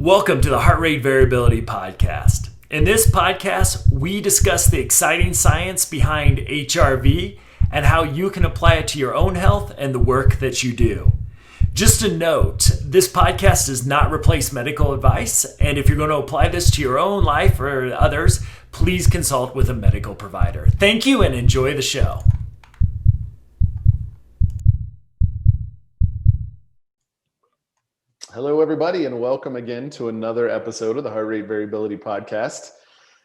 Welcome to the Heart Rate Variability Podcast. In this podcast, we discuss the exciting science behind HRV and how you can apply it to your own health and the work that you do. Just a note, this podcast does not replace medical advice, and if you're going to apply this to your own life or others, please consult with a medical provider. Thank you and enjoy the show. Hello, everybody, and welcome again to another episode of the Heart Rate Variability Podcast.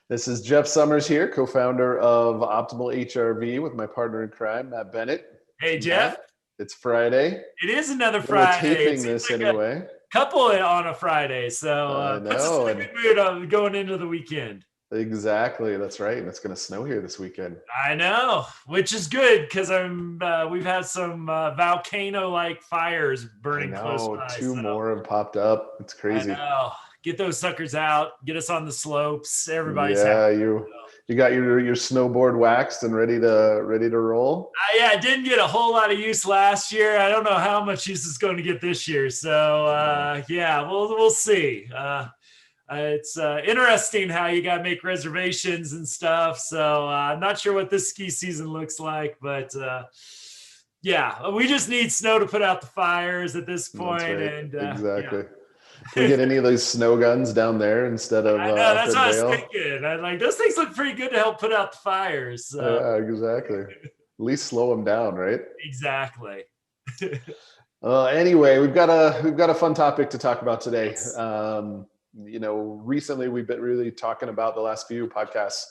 This is Jeff Summers here, co-founder of Optimal HRV with my partner in crime, Matt Bennett. Hey, Jeff. Matt, it's Friday. It is another Friday. We're taping this like anyway. Couple on a Friday, so I know. puts us in a good mood going into the weekend. Exactly, that's right. And it's going to snow here this weekend. I know, which is good because we've had some volcano-like fires burning close by. Two more have popped up. It's crazy. I know. Get those suckers out. Get us on the slopes. Everybody's happy. You got your snowboard waxed and ready to roll. Yeah, I didn't get a whole lot of use last year. I don't know how much use it's going to get this year. So we'll see. It's interesting how you got to make reservations and stuff. So I'm not sure what this ski season looks like, but we just need snow to put out the fires at this point. Right. And exactly. Yeah. Can we get any of those snow guns down there instead of? I know, that's what I was thinking. I'm like, those things look pretty good to help put out the fires. So. Yeah, exactly. At least slow them down, right? Exactly. Anyway, we've got a fun topic to talk about today. Yes. Recently we've been really talking about the last few podcasts,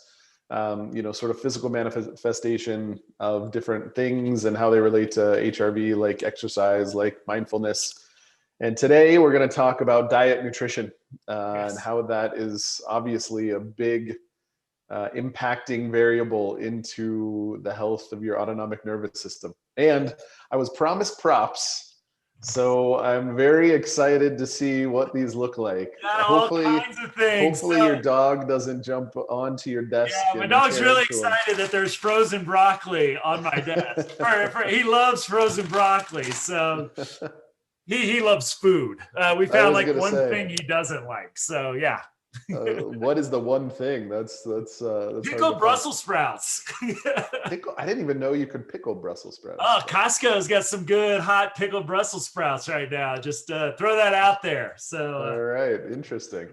sort of physical manifestation of different things and how they relate to HRV, like exercise, like mindfulness. And today we're going to talk about diet nutrition and how that is obviously a big impacting variable into the health of your autonomic nervous system. And I was promised props. So I'm very excited to see what these look like. Hopefully, all kinds of things. Hopefully your dog doesn't jump onto your desk. Yeah, my dog's really excited that there's frozen broccoli on my desk. He loves frozen broccoli, so he loves food. We found one thing he doesn't like. So yeah. What is the one thing? That's pickled Brussels sprouts. I didn't even know you could pickle Brussels sprouts. Oh, Costco's got some good hot pickled Brussels sprouts right now. Just throw that out there. So all right, interesting.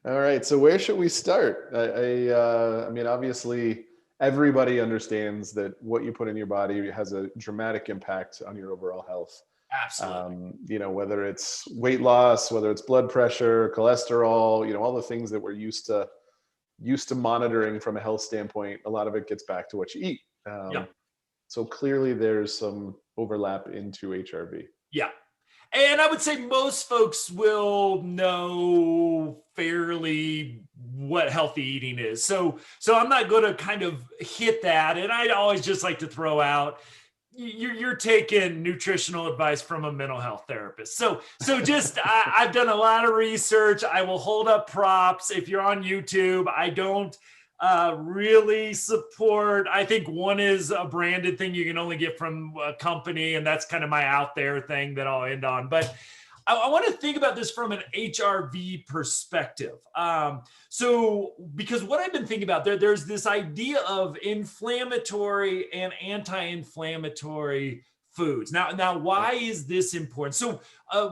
All right, so where should we start? I mean, obviously everybody understands that what you put in your body has a dramatic impact on your overall health. Absolutely. Whether it's weight loss, whether it's blood pressure, cholesterol, all the things that we're used to monitoring from a health standpoint, a lot of it gets back to what you eat. So clearly there's some overlap into HRV. Yeah. And I would say most folks will know fairly what healthy eating is. So I'm not going to kind of hit that. And I always just like to throw out, you're taking nutritional advice from a mental health therapist. So just, I've done a lot of research. I will hold up props. If you're on YouTube, I don't really support, I think one is a branded thing you can only get from a company. And that's kind of my out there thing that I'll end on. But I want to think about this from an HRV perspective. Because what I've been thinking about, there's this idea of inflammatory and anti-inflammatory foods. Now, why is this important? So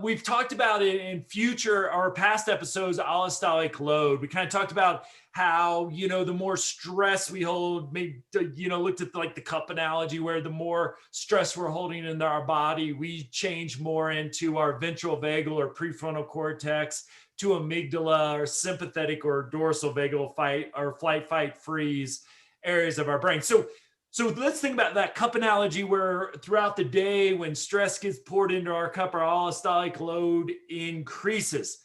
we've talked about it in future or past episodes, allostatic load. We kind of talked about how, the more stress we hold, maybe, looked at like the cup analogy where the more stress we're holding in our body, we change more into our ventral vagal or prefrontal cortex to amygdala or sympathetic or dorsal vagal flight, fight, freeze areas of our brain. So let's think about that cup analogy where throughout the day, when stress gets poured into our cup, our allostatic load increases.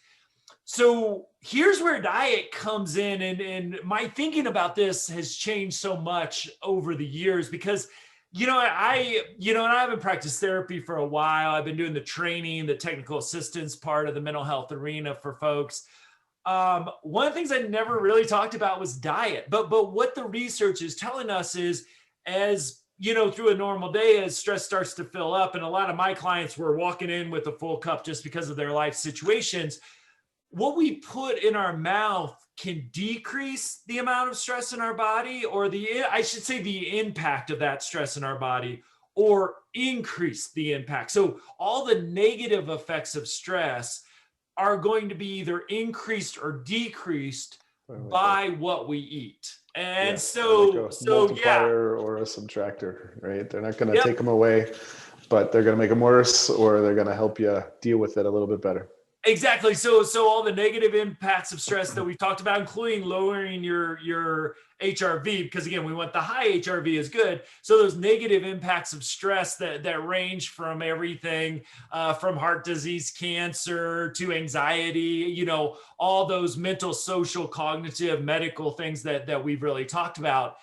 So here's where diet comes in. And my thinking about this has changed so much over the years because, and I haven't practiced therapy for a while. I've been doing the training, the technical assistance part of the mental health arena for folks. One of the things I never really talked about was diet, but what the research is telling us is as through a normal day, as stress starts to fill up, and a lot of my clients were walking in with a full cup just because of their life situations. what we put in our mouth can decrease the amount of stress in our body, or I should say the impact of that stress in our body, or increase the impact. So all the negative effects of stress are going to be either increased or decreased by what we eat. And so multiplier or a subtractor, right? They're not going to take them away, but they're going to make them worse, or they're going to help you deal with it a little bit better. Exactly. So all the negative impacts of stress that we talked about, including lowering your HRV, because again, we want the high HRV is good. So those negative impacts of stress that range from everything from heart disease, cancer, to anxiety, all those mental, social, cognitive, medical things that we've really talked about.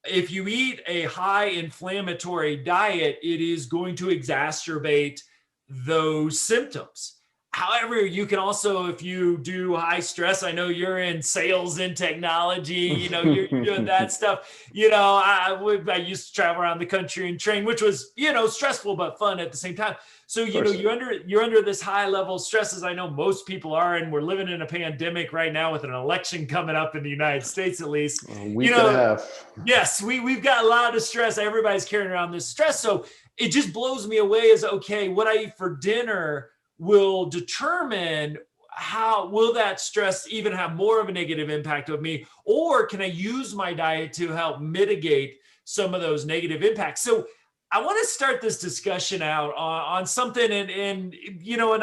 If you eat a high inflammatory diet, it is going to exacerbate those symptoms. However, you can also, if you do high stress, I know you're in sales and technology, you're doing that stuff. I used to travel around the country and train, which was, stressful, but fun at the same time. So, you're under this high level of stress, as I know most people are, and we're living in a pandemic right now with an election coming up in the United States, at least. A week and a half. Yes, we've got a lot of stress. Everybody's carrying around this stress. So it just blows me away as, okay, what I eat for dinner will determine how will that stress even have more of a negative impact on me, or can I use my diet to help mitigate some of those negative impacts? So I want to start this discussion out on something, and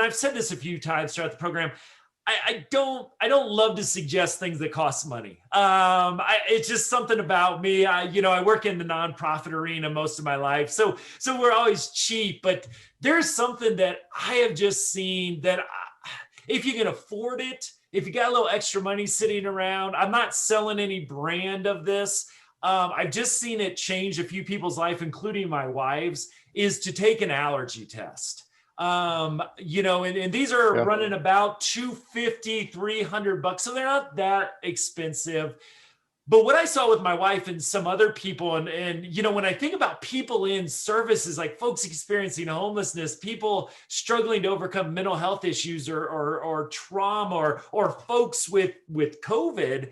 I've said this a few times throughout the program. I don't love to suggest things that cost money. It's just something about me. I work in the nonprofit arena most of my life, so we're always cheap. But there's something that I have just seen that if you can afford it, if you got a little extra money sitting around, I'm not selling any brand of this. I've just seen it change a few people's life, including my wife's, is to take an allergy test. And these are running about $250, $300. So they're not that expensive. But what I saw with my wife and some other people, and when I think about people in services, like folks experiencing homelessness, people struggling to overcome mental health issues or trauma, or folks with COVID,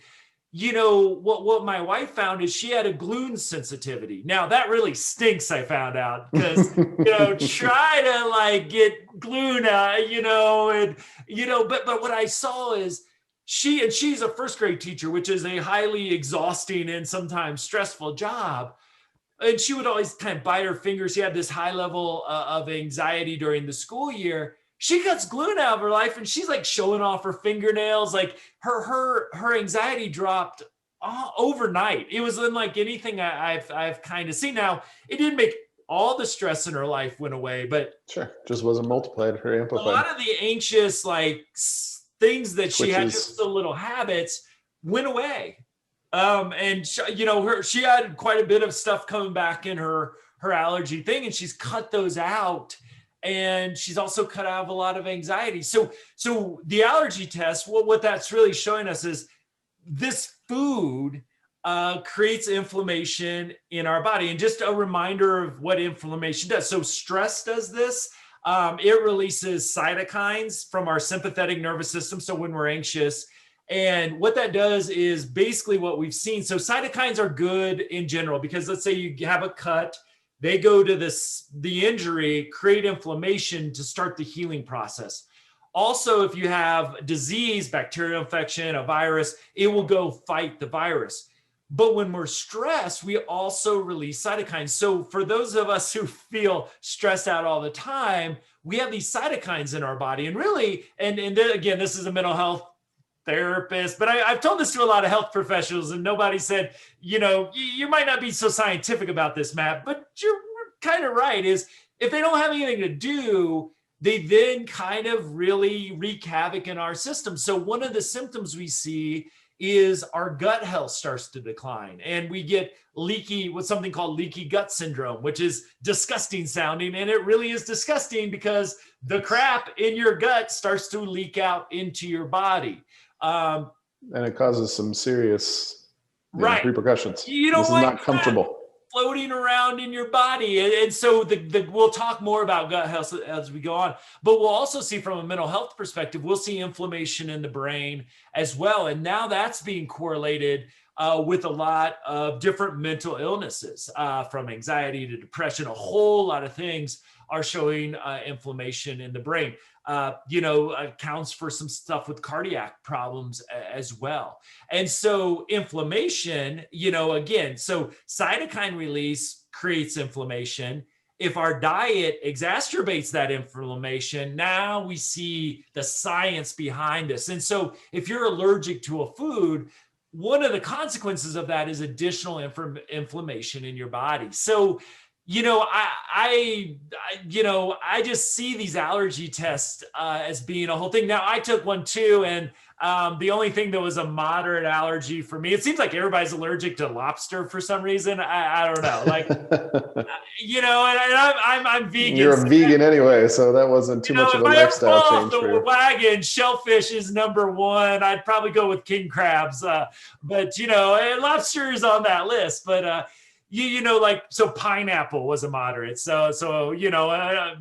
what my wife found is she had a gluten sensitivity. Now that really stinks, I found out, because try to get gluten, but what I saw is she's a first grade teacher, which is a highly exhausting and sometimes stressful job. And she would always kind of bite her fingers. She had this high level of anxiety during the school year. She cuts gluten out of her life, and she's showing off her fingernails. Her anxiety dropped overnight. It was unlike anything I've kind of seen. Now, it didn't make all the stress in her life went away, but sure, just wasn't multiplied or amplified. A lot of the anxious things that she had, just the little habits, went away. And she had quite a bit of stuff coming back in her allergy thing, and she's cut those out. And she's also cut out of a lot of anxiety. So the allergy test, what that's really showing us is this food creates inflammation in our body. And just a reminder of what inflammation does. So stress does this. It releases cytokines from our sympathetic nervous system. So when we're anxious, and what that does is basically what we've seen. So cytokines are good in general, because let's say you have a cut, they go to the injury, create inflammation to start the healing process. Also, if you have disease, bacterial infection, a virus, it will go fight the virus. But when we're stressed, we also release cytokines. So for those of us who feel stressed out all the time, we have these cytokines in our body. And really, and then again, this is a mental health therapist, but I've told this to a lot of health professionals, and nobody said, you might not be so scientific about this, Matt, but you're kind of right, is if they don't have anything to do, they then kind of really wreak havoc in our system. So one of the symptoms we see is our gut health starts to decline, and we get something called leaky gut syndrome, which is disgusting sounding. And it really is disgusting because the crap in your gut starts to leak out into your body. And it causes some serious right repercussions. You don't this is not comfortable. floating around in your body. And so we'll talk more about gut health as we go on, but we'll also see from a mental health perspective, we'll see inflammation in the brain as well. And now that's being correlated with a lot of different mental illnesses, from anxiety to depression. A whole lot of things are showing inflammation in the brain. Accounts for some stuff with cardiac problems as well. And so inflammation, again, so cytokine release creates inflammation. If our diet exacerbates that inflammation, now we see the science behind this. And so if you're allergic to a food, one of the consequences of that is additional inflammation in your body. So, I just see these allergy tests as being a whole thing. Now, I took one too, and the only thing that was a moderate allergy for me, it seems like everybody's allergic to lobster for some reason. I don't know, like, and I'm vegan. You're a vegan anyway, so that wasn't too much of a lifestyle change for you. The wagon, shellfish is number one. I'd probably go with king crabs, but lobster is on that list. But so pineapple was a moderate. So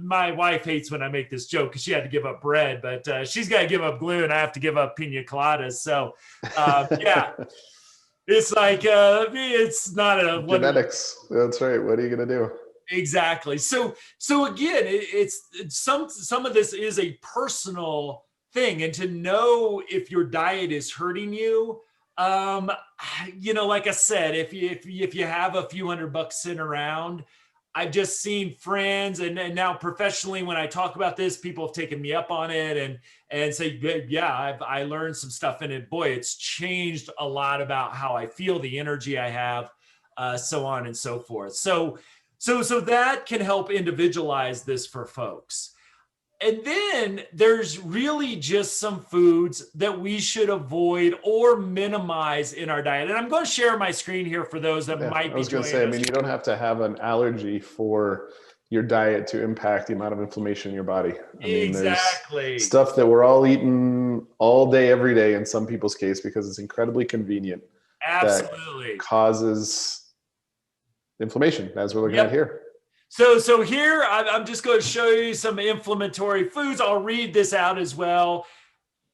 my wife hates when I make this joke because she had to give up bread, but she's got to give up glue, and I have to give up pina coladas. So yeah, it's like it's not a genetics. That's right. What are you gonna do? Exactly. So again, it's some of this is a personal thing, and to know if your diet is hurting you. Like I said, if you have a few $100 sitting around, I've just seen friends and now professionally, when I talk about this, people have taken me up on it and say, yeah, I learned some stuff in it. Boy, it's changed a lot about how I feel, the energy I have, so on and so forth. So that can help individualize this for folks. And then there's really just some foods that we should avoid or minimize in our diet. And I'm going to share my screen here for those that might be. I was going to say, you don't have to have an allergy for your diet to impact the amount of inflammation in your body. Exactly. There's stuff that we're all eating all day, every day in some people's case, because it's incredibly convenient. Absolutely. That causes inflammation, as we're looking at here. So here, I'm just going to show you some inflammatory foods. I'll read this out as well.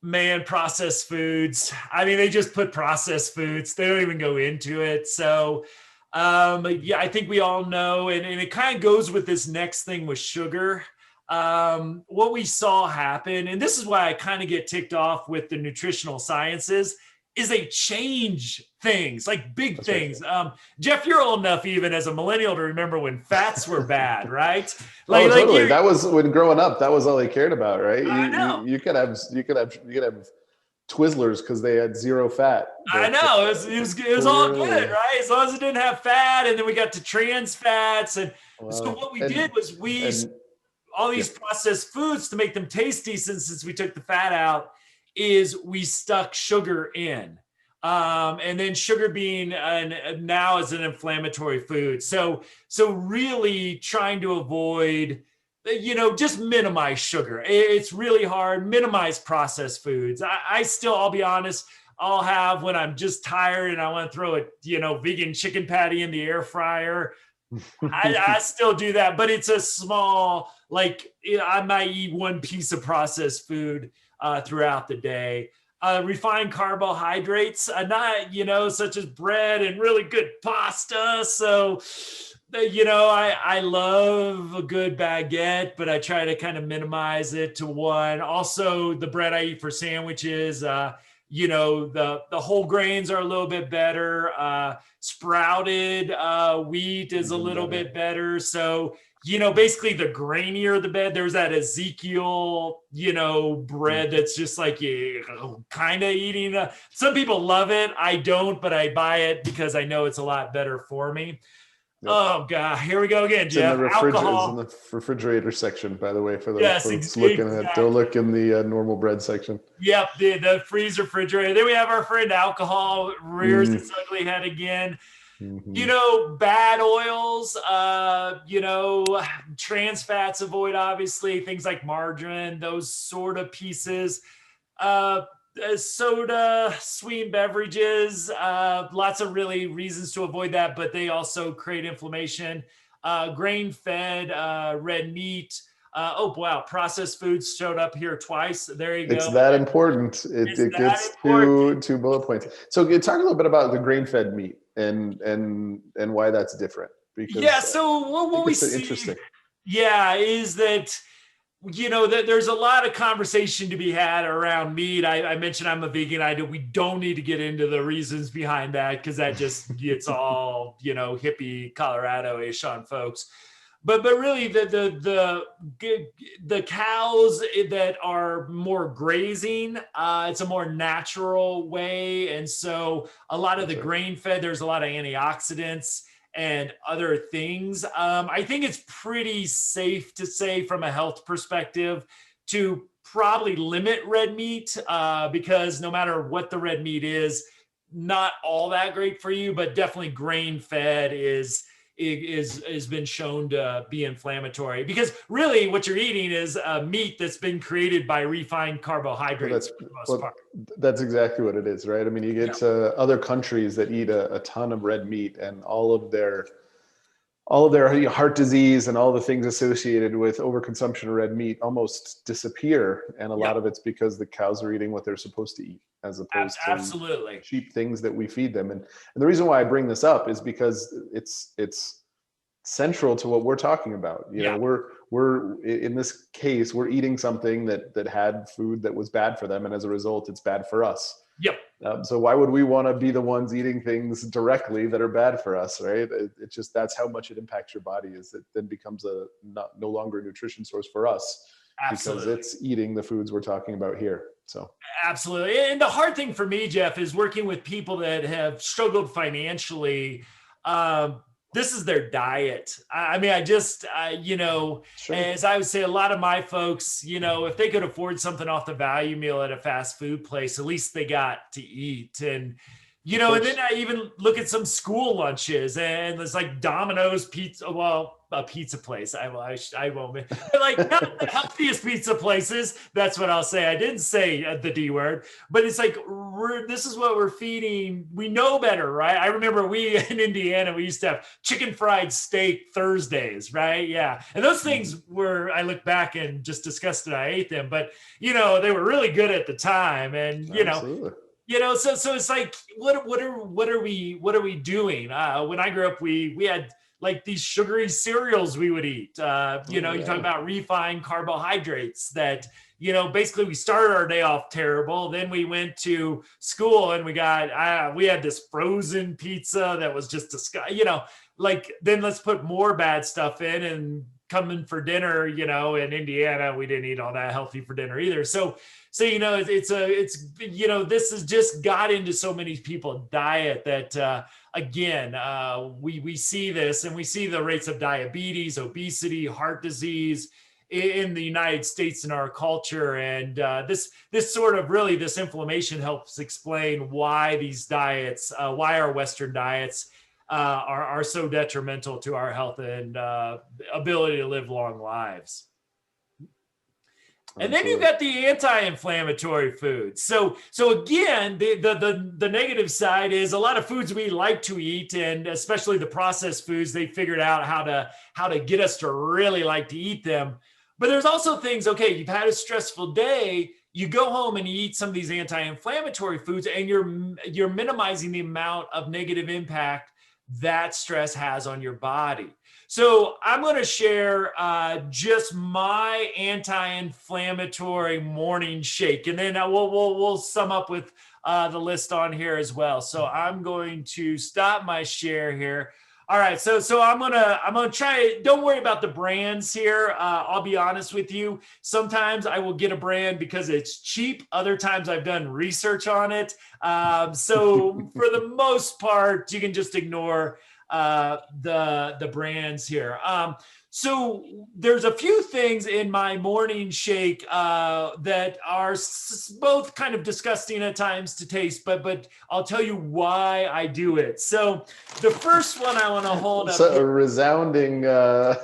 Man, processed foods. They just put processed foods. They don't even go into it. So I think we all know, and it kind of goes with this next thing with sugar. What we saw happen, and this is why I kind of get ticked off with the nutritional sciences, is they change things, like big That's things. Right. Jeff, you're old enough even as a millennial to remember when fats were bad, right? Totally. That was when growing up, that was all they cared about, right? I know. You could have Twizzlers because they had zero fat. I know. It was all good, right? As long as it didn't have fat. And then we got to trans fats. And so what we did was we used all these processed foods to make them tasty, since we took the fat out, is we stuck sugar in. And then sugar being now is an inflammatory food. So really trying to avoid, just minimize sugar. It's really hard. Minimize processed foods. I'll be honest, I'll have when I'm just tired and I want to throw a, vegan chicken patty in the air fryer. I still do that, but it's a small, I might eat one piece of processed food throughout the day. Refined carbohydrates, not, such as bread and really good pasta. So, I love a good baguette, but I try to kind of minimize it to one. Also, the bread I eat for sandwiches, the whole grains are a little bit better. Sprouted wheat is a little bit better. So, basically the grainier the bread. There's that Ezekiel, bread that's just like kind of eating. Some people love it. I don't, but I buy it because I know it's a lot better for me. Yep. Oh God, here we go again, Jeff. It's in the refrigerator section, by the way, for those folks looking at it. Don't look in the normal bread section. Yep, the freezer refrigerator. Then we have our friend alcohol rears its ugly head again. Mm-hmm. Bad oils, trans fats avoid, obviously, things like margarine, those sort of pieces. soda, sweet beverages, lots of really reasons to avoid that, but they also create inflammation. Grain-fed, red meat. Oh, wow, processed foods showed up here twice. There you It's go. that important. It's It that gets important. two bullet points. So talk a little bit about the grain-fed meat and why that's different, Yeah, because so I what think we it's see, interesting. yeah, is that that there's a lot of conversation to be had around meat. I mentioned I'm a vegan. We don't need to get into the reasons behind that because that just gets all hippie Colorado-ish on folks. But really the cows that are more grazing, it's a more natural way, and so a lot of the grain fed, there's a lot of antioxidants and other things. I think it's pretty safe to say from a health perspective to probably limit red meat because no matter what the red meat is, not all that great for you, but definitely grain fed is been shown to be inflammatory because really what you're eating is meat that's been created by refined carbohydrates for the most part. That's exactly what it is, right? I mean, you get to other countries that eat a ton of red meat, and all of their heart disease and all the things associated with overconsumption of red meat almost disappear. And a lot of it's because the cows are eating what they're supposed to eat, as opposed to absolutely cheap things that we feed them. And the reason why I bring this up is because it's central to what we're talking about. We're in this case, we're eating something that had food that was bad for them, and as a result, it's bad for us. Yep. So why would we want to be the ones eating things directly that are bad for us, right? It's just, that's how much it impacts your body, is it then becomes no longer a nutrition source for us. Absolutely. Because it's eating the foods we're talking about here. So absolutely. And the hard thing for me, Jeff, is working with people that have struggled financially. This is their diet. I mean, sure. As I would say, a lot of my folks, if they could afford something off the value meal at a fast food place, at least they got to eat. And, and then I even look at some school lunches, and there's like Domino's pizza. Well, a pizza place. I won't. But like not the healthiest pizza places. That's what I'll say. I didn't say the D word, but it's like this is what we're feeding. We know better, right? I remember we in Indiana, we used to have chicken fried steak Thursdays, right? Yeah, and those things were. I look back and just disgusted I ate them, but they were really good at the time, and Absolutely. So it's like what are we doing? When I grew up, we had like these sugary cereals we would eat. You talk about refined carbohydrates that, basically we started our day off terrible. Then we went to school and we had this frozen pizza that was just disgusting, then let's put more bad stuff in and coming for dinner, in Indiana, we didn't eat all that healthy for dinner either. So this has just got into so many people's diet that, again, we see this, and we see the rates of diabetes, obesity, heart disease in the United States in our culture. And this inflammation helps explain why these diets, why our Western diets are so detrimental to our health and ability to live long lives. And then you've got the anti-inflammatory foods. So again, the negative side is a lot of foods we like to eat, and especially the processed foods, they figured out how to get us to really like to eat them. But there's also things, okay, you've had a stressful day, you go home and you eat some of these anti-inflammatory foods, and you're minimizing the amount of negative impact that stress has on your body. So I'm going to share just my anti-inflammatory morning shake, and then we'll sum up with the list on here as well. So I'm going to stop my share here. All right, so I'm gonna try. Don't worry about the brands here. I'll be honest with you. Sometimes I will get a brand because it's cheap. Other times I've done research on it. So for the most part, you can just ignore the brands here. So there's a few things in my morning shake that are both kind of disgusting at times to taste, but I'll tell you why I do it. So the first one I want to hold up. So a resounding I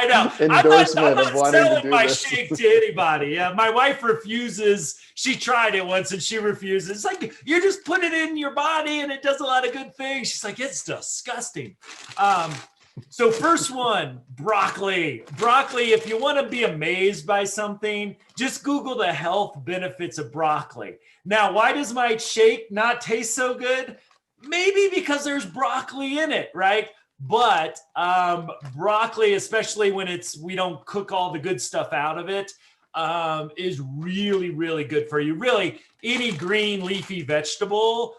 know. endorsement I'm not of wanting to selling do my this. shake to anybody. Yeah, my wife refuses. She tried it once and she refuses. It's like, you're just putting it in your body and it does a lot of good things. She's like, it's disgusting. So first one, broccoli. Broccoli, if you want to be amazed by something, just Google the health benefits of broccoli. Now, why does my shake not taste so good? Maybe because there's broccoli in it, right? But broccoli, especially when we don't cook all the good stuff out of it, is really, really good for you. Really, any green leafy vegetable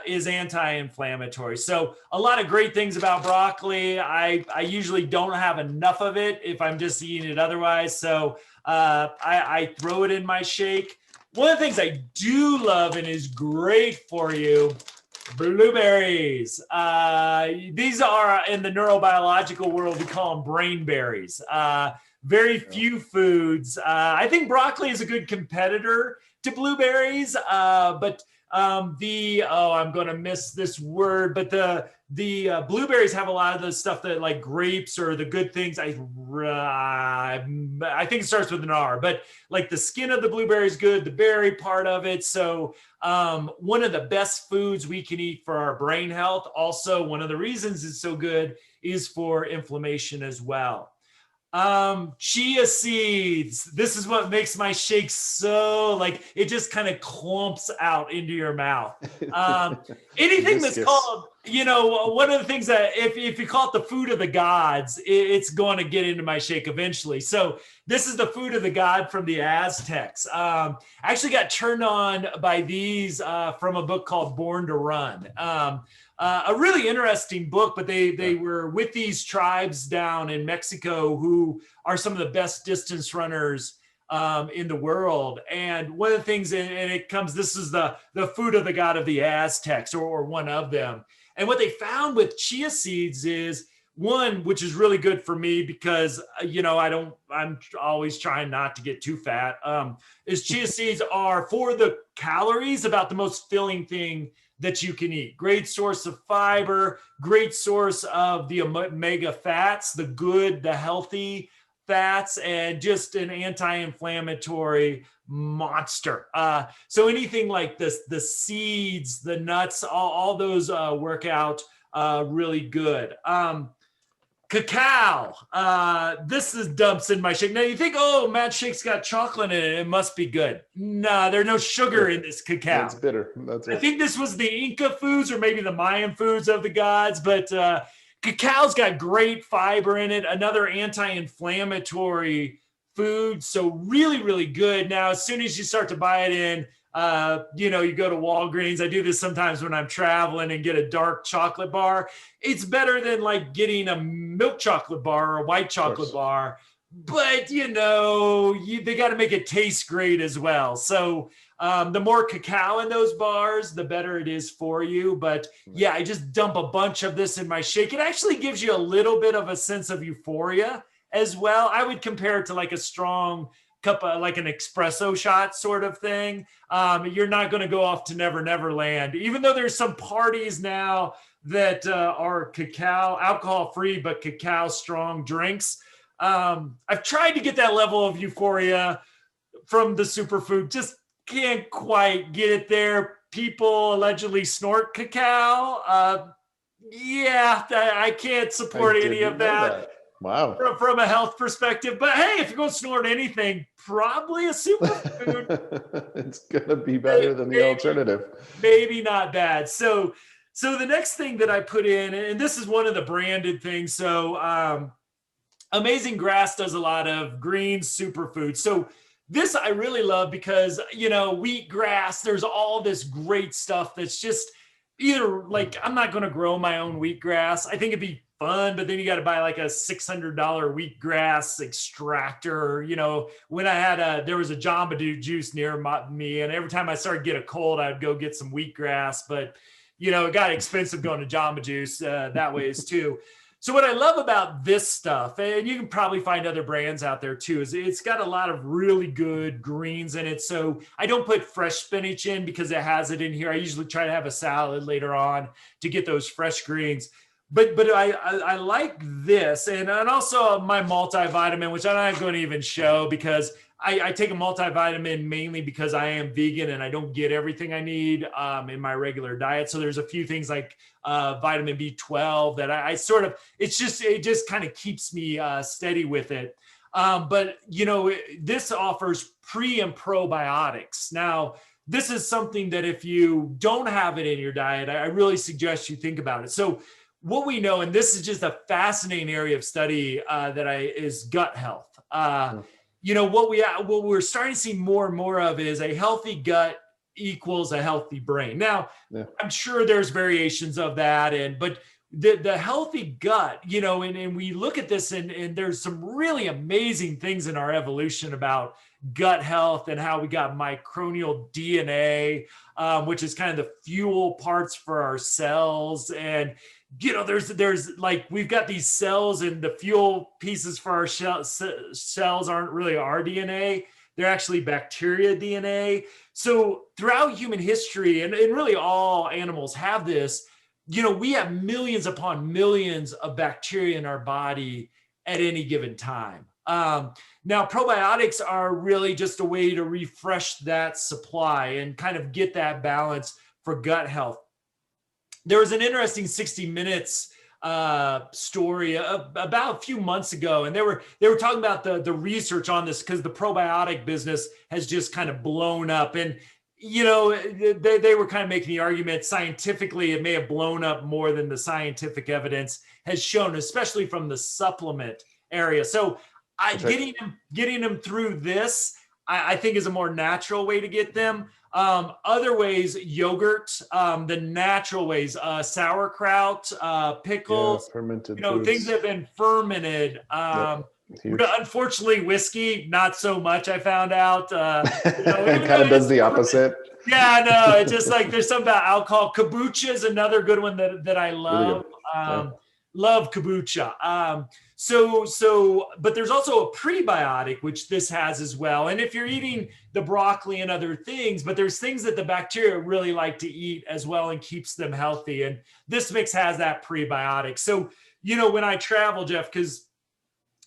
is anti-inflammatory. So a lot of great things about broccoli. I usually don't have enough of it if I'm just eating it otherwise. So I throw it in my shake. One of the things I do love and is great for you, blueberries. These are, in the neurobiological world, we call them brain berries. Very few foods. I think broccoli is a good competitor to blueberries, but I'm going to miss this word, but the blueberries have a lot of the stuff that, like grapes or the good things. I think it starts with an R, but like the skin of the blueberry is good, the berry part of it. So one of the best foods we can eat for our brain health. Also, one of the reasons it's so good is for inflammation as well. Chia seeds. This is what makes my shake so, like, it just kind of clumps out into your mouth. Anything that's called, one of the things that if you call it the food of the gods, it's going to get into my shake eventually. So this is the food of the god from the Aztecs. I actually got turned on by these from a book called Born to Run. A really interesting book, but they were with these tribes down in Mexico who are some of the best distance runners in the world. And one of the things, this is the food of the god of the Aztecs, or one of them. And what they found with chia seeds is, one, which is really good for me because, I'm always trying not to get too fat, is chia seeds are, for the calories, about the most filling thing that you can eat. Great source of fiber, great source of the omega fats, the good, the healthy fats, and just an anti-inflammatory monster. So anything like this, the seeds, the nuts, all those work out really good. Cacao. This is dumps in my shake. Now you think, oh, Matt Shake's got chocolate in it. It must be good. No, there's no sugar in this cacao. It's bitter. That's right. I think this was the Inca foods or maybe the Mayan foods of the gods, but cacao's got great fiber in it. Another anti-inflammatory food. So really, really good. Now, as soon as you start to buy it in, you go to Walgreens. I do this sometimes when I'm traveling and get a dark chocolate bar. It's better than like getting a milk chocolate bar or a white chocolate bar, but they got to make it taste great as well. So the more cacao in those bars, the better it is for you. But yeah, I just dump a bunch of this in my shake. It actually gives you a little bit of a sense of euphoria as well. I would compare it to like a strong cup of, like an espresso shot sort of thing. You're not going to go off to Never Never Land, even though there's some parties now that are cacao, alcohol free, but cacao strong drinks. I've tried to get that level of euphoria from the superfood, just can't quite get it there. People allegedly snort cacao. I can't support any of that. Wow. From a health perspective. But hey, if you're going to snort anything, probably a superfood. It's going to be better than the alternative. Maybe not bad. So the next thing that I put in, and this is one of the branded things. So Amazing Grass does a lot of green superfoods. So this I really love because, wheatgrass, there's all this great stuff that's just either like, I'm not going to grow my own wheatgrass. I think it'd be fun, but then you got to buy like a $600 wheatgrass extractor. When I had there was a Jamba Juice near me, and every time I started to get a cold, I'd go get some wheatgrass, but it got expensive going to Jamba Juice that ways too. So what I love about this stuff, and you can probably find other brands out there too, is it's got a lot of really good greens in it. So I don't put fresh spinach in because it has it in here. I usually try to have a salad later on to get those fresh greens. But I like this, and also my multivitamin, which I'm not going to even show because I take a multivitamin mainly because I am vegan and I don't get everything I need in my regular diet. So there's a few things like vitamin B12 that I sort of, it just kind of keeps me steady with it. But this offers pre and probiotics. Now, this is something that if you don't have it in your diet, I really suggest you think about it. So what we know, and this is just a fascinating area of study is gut health. What we're starting to see more and more of is a healthy gut equals a healthy brain. Now, I'm sure there's variations of that, but the healthy gut, and we look at this and there's some really amazing things in our evolution about gut health and how we got microbial DNA, which is kind of the fuel parts for our cells. And there's like, we've got these cells and the fuel pieces for our cells aren't really our DNA. They're actually bacteria DNA. So throughout human history, and really all animals have this, we have millions upon millions of bacteria in our body at any given time. Now, probiotics are really just a way to refresh that supply and kind of get that balance for gut health. There was an interesting 60 Minutes story about a few months ago, and they were talking about the research on this because the probiotic business has just kind of blown up. And they were kind of making the argument scientifically it may have blown up more than the scientific evidence has shown, especially from the supplement area. So getting them through this, I think, is a more natural way to get them. Other ways, yogurt, the natural ways, sauerkraut, pickles, fermented things that have been fermented. Unfortunately, whiskey, not so much, I found out. It kind of does the opposite. Yeah, no, it's just like there's something about alcohol. Kombucha is another good one that I love. Really love kombucha. But there's also a prebiotic, which this has as well. And if you're eating the broccoli and other things, but there's things that the bacteria really like to eat as well and keeps them healthy. And this mix has that prebiotic. So, when I travel, Jeff, because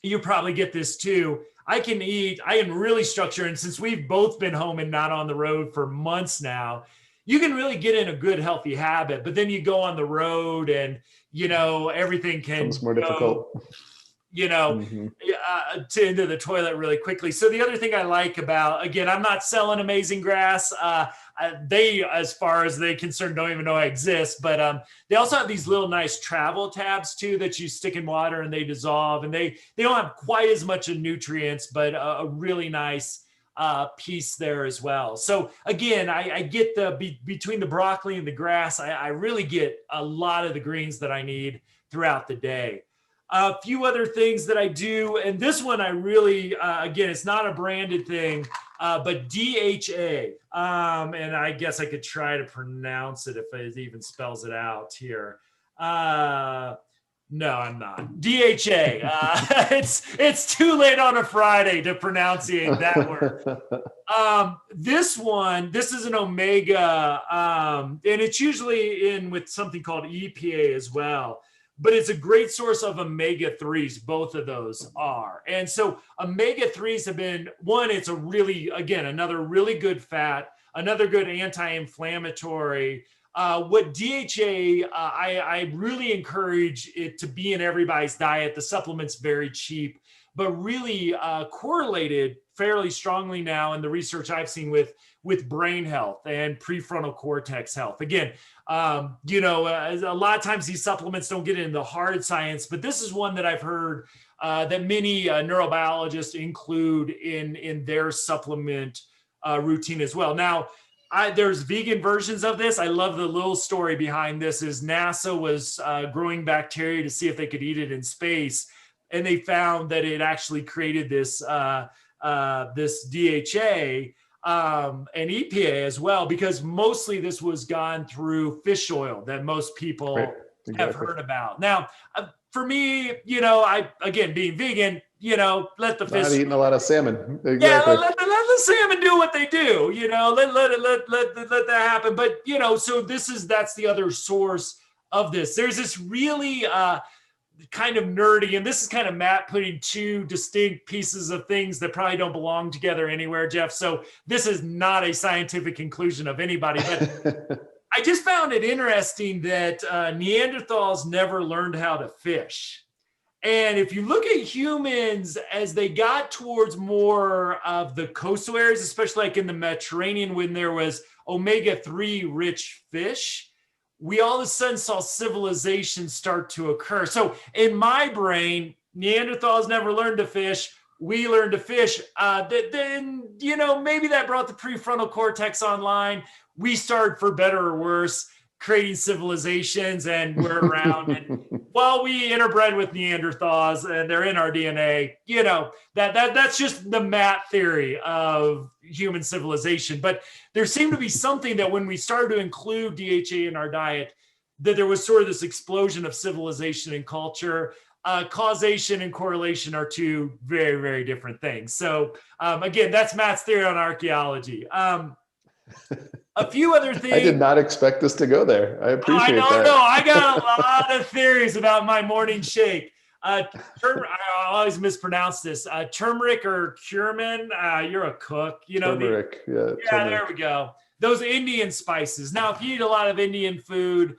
you probably get this too, I can really structure. And since we've both been home and not on the road for months now, you can really get in a good, healthy habit. But then you go on the road and, everything becomes more difficult. Into the toilet really quickly. So the other thing I like about, again, I'm not selling Amazing Grass. They, as far as they're concerned, don't even know I exist. But they also have these little nice travel tabs too that you stick in water and they dissolve. And they don't have quite as much of nutrients, but a really nice piece there as well. So again, I get between the broccoli and the grass, I really get a lot of the greens that I need throughout the day. A few other things that I do, and this one I really, again, it's not a branded thing, but DHA, and I guess I could try to pronounce it if it even spells it out here. No, I'm not. DHA. It's too late on a Friday to pronunciate that word. This is an omega, and it's usually in with something called EPA as well. But it's a great source of omega-3s. Both of those are. And so omega-3s have been, it's a really, again, another really good fat, another good anti-inflammatory. What DHA, I really encourage it to be in everybody's diet. The supplement's very cheap, but really correlated fairly strongly now in the research I've seen with brain health and prefrontal cortex health. Again, a lot of times these supplements don't get into the hard science, but this is one that I've heard that many neurobiologists include in their supplement routine as well. Now, there's vegan versions of this. I love the little story behind this is NASA was growing bacteria to see if they could eat it in space. And they found that it actually created this DHA and EPA as well, because mostly this was gone through fish oil that most people have heard about. Now, for me, again, being vegan, let the fish. Not eating a lot of salmon. Exactly. Yeah, let the salmon do what they do. Let that happen. But so that's the other source of this. There's this really kind of nerdy, and this is kind of Matt putting two distinct pieces of things that probably don't belong together anywhere, Jeff. So this is not a scientific conclusion of anybody, but I just found it interesting that Neanderthals never learned how to fish. And if you look at humans as they got towards more of the coastal areas, especially like in the Mediterranean, when there was omega-3 rich fish, we all of a sudden saw civilization start to occur. So in my brain, Neanderthals never learned to fish. We learned to fish. Then, maybe that brought the prefrontal cortex online. We started, for better or worse, creating civilizations, and we're around. And well, we interbred with Neanderthals, and they're in our DNA. That's just the Matt theory of human civilization. But there seemed to be something that when we started to include DHA in our diet, that there was sort of this explosion of civilization and culture. Causation and correlation are two very, very different things. So again, that's Matt's theory on archaeology. A few other things. I did not expect this to go there. I appreciate that. No, I got a lot of theories about my morning shake. I always mispronounce this. Turmeric or cumin. You're a cook. Turmeric. Yeah, turmeric. There we go. Those Indian spices. Now, if you eat a lot of Indian food,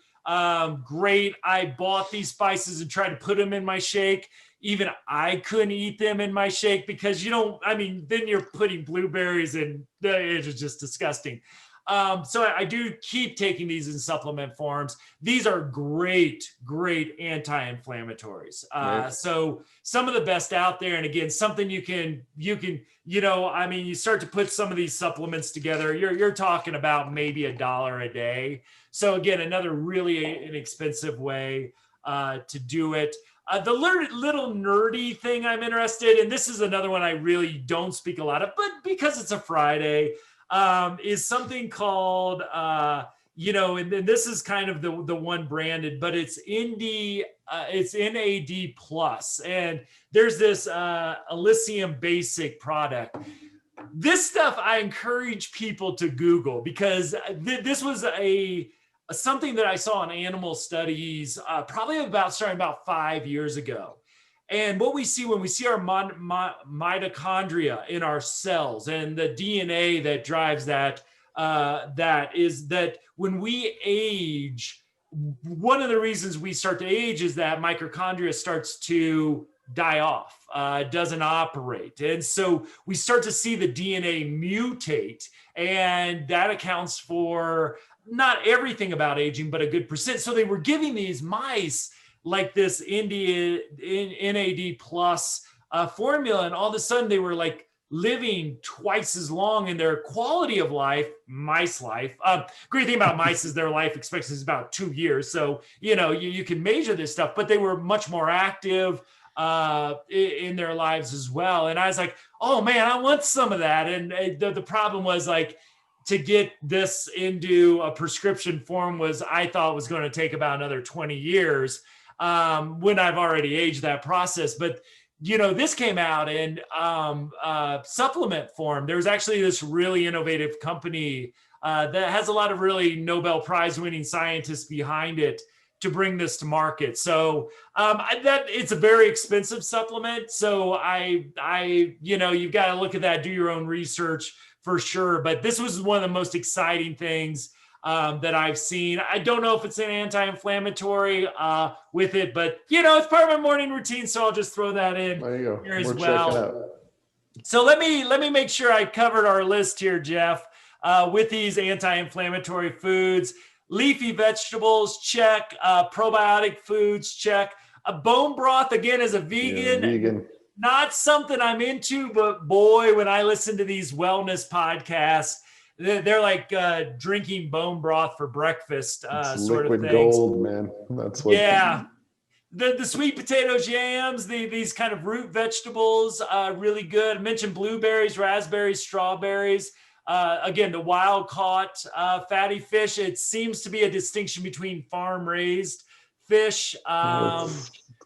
great. I bought these spices and tried to put them in my shake. Even I couldn't eat them in my shake because then you're putting blueberries in. It is just disgusting. So I do keep taking these in supplement forms. These are great anti-inflammatories. Right. So some of the best out there. And again, something you start to put some of these supplements together, you're talking about maybe $1 a day. So again, another really inexpensive way to do it. The little nerdy thing I'm interested in, this is another one I really don't speak a lot of, but because it's a Friday, is something called, and this is kind of the one branded, but it's it's NAD plus, and there's this Elysium Basic product. This stuff I encourage people to Google because this was something that I saw in animal studies, probably starting about 5 years ago. And what we see when we see our mitochondria in our cells and the DNA that drives that is that when we age, one of the reasons we start to age is that mitochondria starts to die off, doesn't operate. And so we start to see the DNA mutate, and that accounts for not everything about aging, but a good percent. So they were giving these mice like this NAD plus formula, and all of a sudden they were like living twice as long in their quality of life, mice life. Great thing about mice is their life expectancy is about 2 years. So, you can measure this stuff, but they were much more active in their lives as well. And I was like, oh man, I want some of that. And the problem was like, to get this into a prescription form I thought was going to take about another 20 years. When I've already aged that process. But, this came out in supplement form. There's actually this really innovative company that has a lot of really Nobel Prize winning scientists behind it to bring this to market. So that it's a very expensive supplement. So you've got to look at that, do your own research for sure. But this was one of the most exciting things that I've seen. I don't know if it's an anti-inflammatory with it, but it's part of my morning routine, so I'll just throw that in there you go. Here as well. So let me make sure I covered our list here, Jeff, with these anti-inflammatory foods. Leafy vegetables, check. Probiotic foods, check. Bone broth, again, as a vegan. Yeah, vegan. Not something I'm into, but boy, when I listen to these wellness podcasts, they're like drinking bone broth for breakfast, sort of thing. Liquid gold, man. That's what. Yeah, the sweet potatoes, yams, these kind of root vegetables, really good. I mentioned blueberries, raspberries, strawberries. Again, the wild caught fatty fish. It seems to be a distinction between farm raised fish.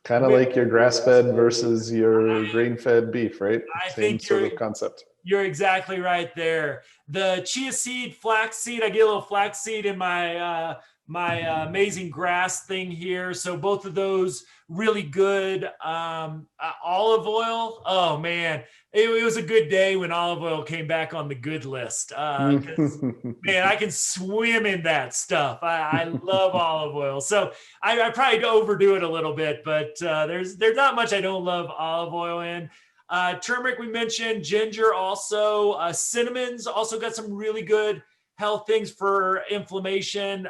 Kind of like your grass-fed versus your grain-fed beef, right? I Same think sort of concept. you're exactly right there. The chia seed, flax seed, I get a little flax seed in my amazing grass thing here. So both of those really good. Olive oil, oh man, it was a good day when olive oil came back on the good list. Because man, I can swim in that stuff. I love olive oil. So I probably overdo it a little bit, but there's not much I don't love olive oil in. Turmeric, we mentioned, ginger also, cinnamon's also got some really good health things for inflammation,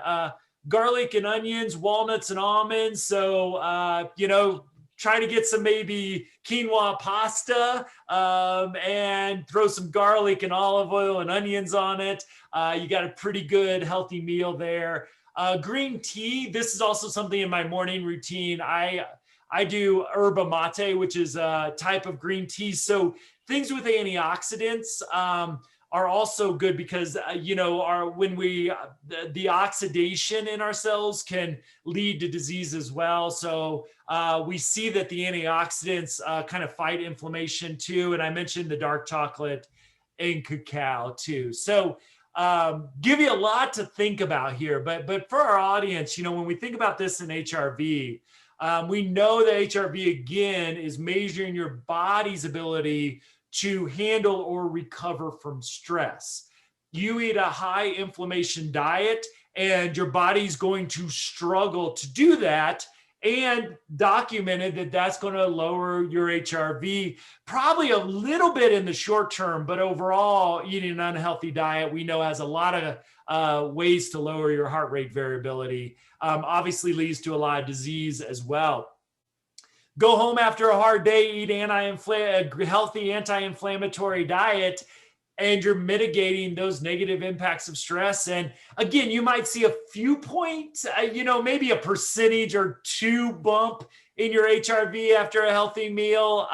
garlic and onions, walnuts and almonds. So, try to get some maybe quinoa pasta and throw some garlic and olive oil and onions on it. You got a pretty good healthy meal there. Green tea, this is also something in my morning routine. I do yerba mate, which is a type of green tea. So things with antioxidants are also good because the oxidation in our cells can lead to disease as well. So we see that the antioxidants kind of fight inflammation too. And I mentioned the dark chocolate and cacao too. So give you a lot to think about here. But for our audience, when we think about this in HRV, we know that HRV, again, is measuring your body's ability to handle or recover from stress. You eat a high inflammation diet, and your body's going to struggle to do that, and documented that that's going to lower your HRV probably a little bit in the short term, but overall, eating an unhealthy diet, we know, has a lot of ways to lower your heart rate variability. Obviously leads to a lot of disease as well. Go home after a hard day, eat a healthy anti-inflammatory diet, and you're mitigating those negative impacts of stress. And again, you might see a few points, maybe a percentage or two bump in your HRV after a healthy meal.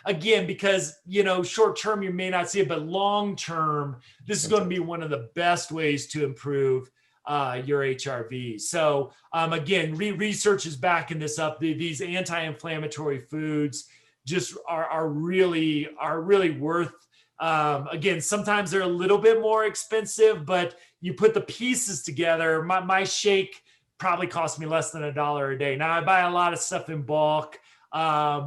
Again, because, short term, you may not see it, but long term, this is going to be one of the best ways to improve your HRV. So again, research is backing this up. These anti-inflammatory foods just are really worth. Again, sometimes they're a little bit more expensive, but you put the pieces together. My shake probably cost me less than $1 a day. Now I buy a lot of stuff in bulk.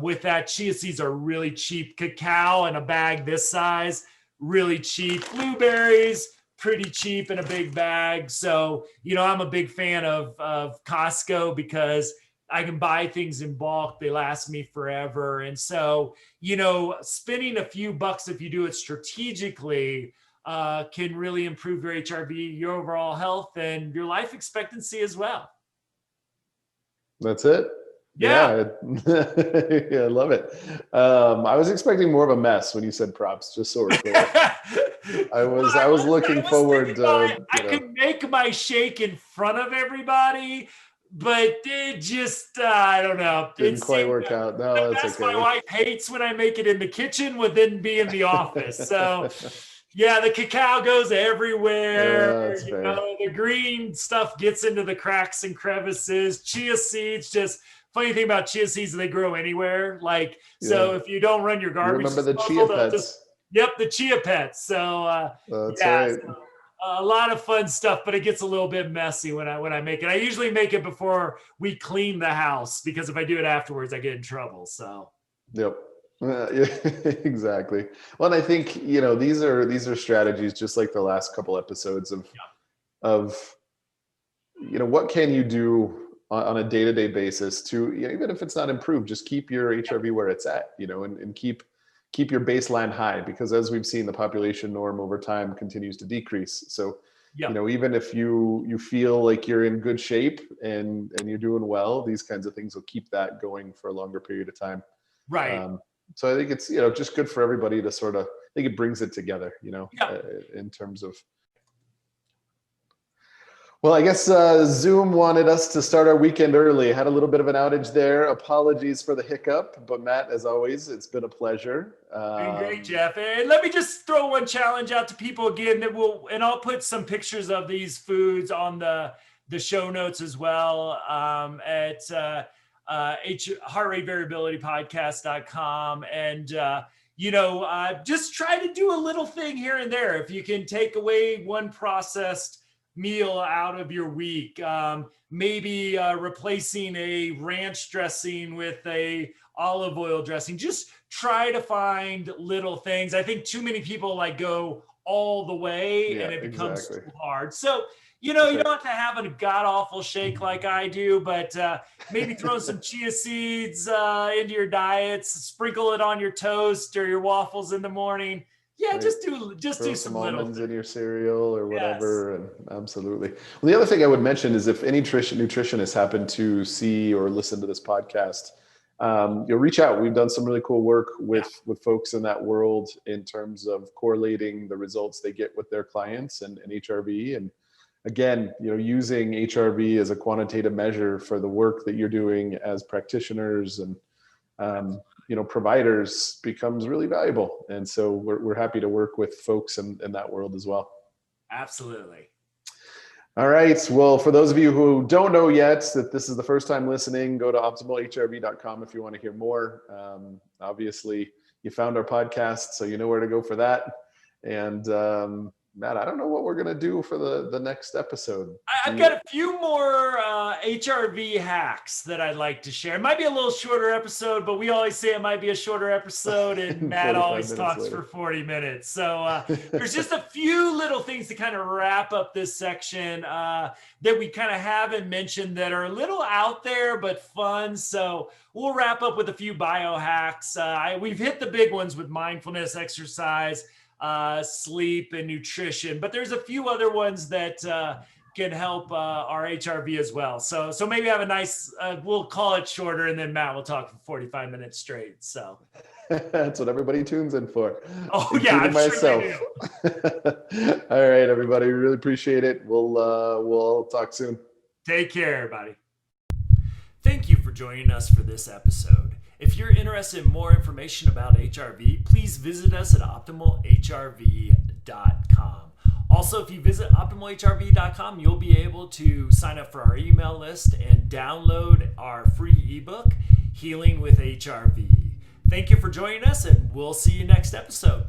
With that, chia seeds are really cheap. Cacao in a bag this size, really cheap. Blueberries, pretty cheap in a big bag. So, I'm a big fan of Costco because I can buy things in bulk. They last me forever. And so, spending a few bucks, if you do it strategically, can really improve your HRV, your overall health, and your life expectancy as well. That's it. Yeah. Yeah, I love it. I was expecting more of a mess when you said props, just so we're clear. I was looking forward to. I could make my shake in front of everybody, but it just, I don't know. Didn't quite work out. No, that's okay. My wife hates when I make it in the kitchen would then be in the office. So yeah, the cacao goes everywhere. The green stuff gets into the cracks and crevices. Chia seeds, just funny thing about chia seeds, they grow anywhere. So if you don't run your garbage, remember the chia pets. The chia pets. So that's right. So, a lot of fun stuff, but it gets a little bit messy when I make it. I usually make it before we clean the house, because if I do it afterwards, I get in trouble. So. Yep. Yeah, exactly. Well, and I think, these are strategies, just like the last couple episodes of what can you do on a day-to-day basis to, even if it's not improved, just keep your HRV where it's at, and keep your baseline high, because as we've seen, the population norm over time continues to decrease. So, even if you feel like you're in good shape and you're doing well, these kinds of things will keep that going for a longer period of time. Right. So I think it's, just good for everybody to sort of, I think it brings it together, in terms of. Well, I guess Zoom wanted us to start our weekend early. Had a little bit of an outage there. Apologies for the hiccup, but Matt, as always, it's been a pleasure. Been great, Jeff. And let me just throw one challenge out to people again and I'll put some pictures of these foods on the show notes as well. heart rate variability podcast.com. And, just try to do a little thing here and there. If you can take away one processed meal out of your week, maybe replacing a ranch dressing with a olive oil dressing, just try to find little things. I think too many people go all the way and it becomes too hard. So, you don't have to have a god awful shake like I do, but maybe throw some chia seeds into your diets, sprinkle it on your toast or your waffles in the morning. Yeah, right. just do some almonds in your cereal or whatever. Yes. And absolutely. Well, the other thing I would mention is if any nutritionists happen to see or listen to this podcast, you'll reach out. We've done some really cool work with folks in that world in terms of correlating the results they get with their clients and HRV. And again, using HRV as a quantitative measure for the work that you're doing as practitioners and providers becomes really valuable. And so we're happy to work with folks in that world as well. Absolutely. All right. Well, for those of you who don't know yet that this is the first time listening, go to optimalhrv.com if you want to hear more. Obviously, you found our podcast, so you know where to go for that. And Matt, I don't know what we're going to do for the next episode. I've got a few more HRV hacks that I'd like to share. It might be a little shorter episode, but we always say it might be a shorter episode, and Matt always talks later for 40 minutes. So there's just a few little things to kind of wrap up this section that we kind of haven't mentioned that are a little out there, but fun. So we'll wrap up with a few biohacks. We've hit the big ones with mindfulness, exercise, sleep, and nutrition, but there's a few other ones that can help our HRV as well. So maybe have a nice, we'll call it shorter, and then Matt will talk for 45 minutes straight. So that's what everybody tunes in for. Oh yeah, I'm myself. Sure. All right, everybody, really appreciate it. We'll talk soon. Take care, everybody. Thank you for joining us for this episode. If you're interested in more information about HRV, please visit us at optimalhrv.com. Also, if you visit optimalhrv.com, you'll be able to sign up for our email list and download our free ebook, Healing with HRV. Thank you for joining us, and we'll see you next episode.